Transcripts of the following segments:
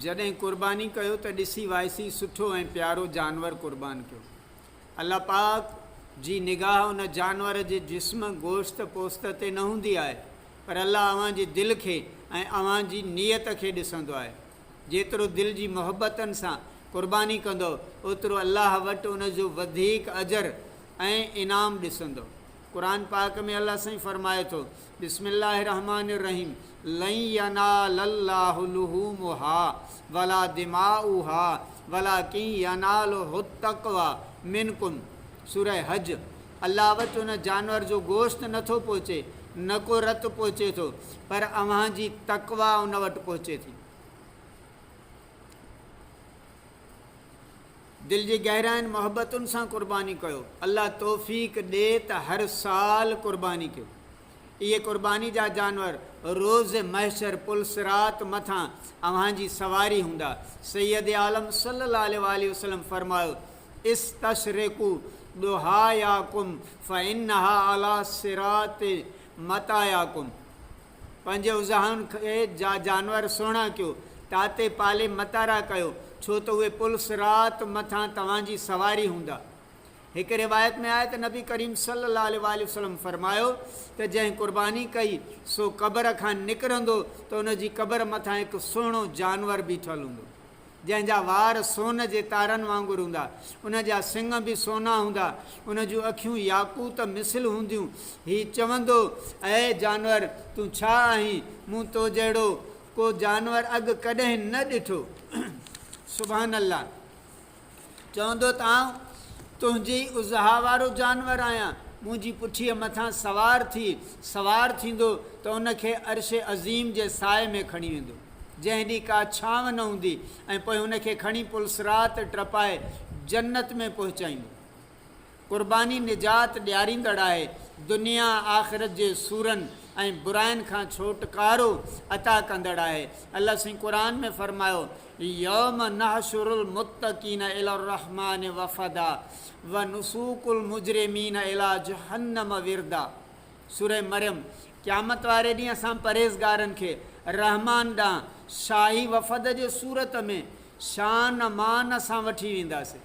जॾहिं क़ुर्बानी कयो त ॾिसी वाइसी सुठो ऐं प्यारो जानवर क़ुर्बान कयो। अल्लाह पाक जी निगाह उन जानवर जे जिस्म गोश्त पोस्त ते न हूंदी आहे, पर अल्लाह अव्हां जे दिलि खे ऐं अव्हां जी नियत खे ॾिसंदो आहे। जेतिरो दिलि जी मोहबतनि सां क़ुर्बानी कंदो ओतिरो अल्लाह वटि उन जो वधीक अजर ऐं इनाम ॾिसंदो। क़ुरान पाक में अल्लाह साईं फरमाए थो, बिस्मिल्लाहिर्रहमानिर्रहीम, लन यनालल्लाहु लुहूमुहा वला दिमाउहा वलाकिन यनालुहु तक़वा मिनकुम। सूरह हज। अल्लाह वटि उन जानवर जो गोश्त नथो पहुचे, न को रत पहुचे थो, पर अव्हां जी तक़वा उन वटि पहुचे थी। दिल जी गहराइनि मोहबतुनि सां क़ुर्बानी कयो। अल्लाह तौफ़ीक़ ॾे त हर साल क़ुर्बानी कयो। इहे क़ुर्बानी जा जानवर रोज़ महशर पुल सिरात मथां अव्हां जी सवारी हूंदा। सैयद आलम सल्लल्लाहु अलैहि वसल्लम फरमायो, इस्तशरिकू दुहायाकुम फ़इन्नहा अला सिरात मतायाकुम। पंहिंजे उज़ाहनि खे जानवर सुहिणा कयो, ताते पाले मतारा कयो, छो त उहे पुल सिरात मथां तव्हांजी सवारी हूंदा। हिकु रिवायत में आहे त नबी करीम सल्लल्लाहु अलैहि वसल्लम फरमायो त जंहिं क़ुर्बानी कई सो क़बर खां निकिरंदो त उन जी क़बर मथां हिकु सुहिणो जानवर बीठल हूंदो, जंहिंजा वार सोन जे तारनि वांगुरु हूंदा, उन जा सिंग बि सोना हूंदा, उन जूं अखियूं याकूत मिसल हूंदियूं। हीउ चवंदो, ऐं जानवर तूं छा आहीं, मूं तो जहिड़ो को जानवर अॻु कॾहिं न ॾिठो। सुभान अल्लाह। चवंदो त तुंहिंजी उज़हा वारो जानवर आहियां, मुंहिंजी पुठीअ मथां सवार थींदो त उनखे अर्शे अज़ीम जे साए में खणी वेंदो, जंहिं ॾींहुं का छांव न हूंदी, ऐं पोइ उनखे खणी पुलसरात टपाए जन्नत में पहुचाईंदो। क़ुर्बानी निजात ॾियारींदड़ आहे, दुनिया आख़िरत जे सूरनि ऐं बुराइनि खां छुटकारो अता कंदड़ आहे। अल्लाह सिंह क़ुरान में फरमायो, यौम नहशुरुल मुत्तकीन इला रहमान वफ़दा व नुसूकुल मुजरिमीन इला जहन्नम विरदा। सूरह मरियम। क़यामत वारे ॾींहुं असां परहेज़गारनि खे रहमान ॾांहुं शाही वफ़द जे सूरत में शान मान सां वठी वेंदासीं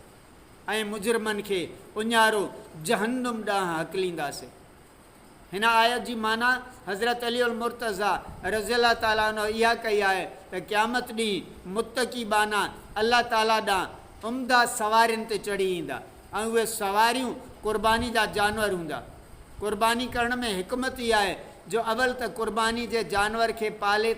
ऐं मुजरिमनि खे उञारो जहन्नुम ॾांहुं हकलींदासीं। हिन आयत जी माना हज़रत अली उल मुर्तज़ा रज़ियल्लाहु ताला अन्हु इहा कई आहे त क़यामत ॾींहुं मुत्तकी बाना अल्लाह ताला ॾांहुं उम्दा सवारियुनि ते चढ़ी ईंदा, ऐं उहे सवारियूं क़ुर्बानी जा जानवर हूंदा। क़ुर्बानी करण में हिकमत इहा आहे जो अवल त क़ुर्बानी जे जानवर खे पाले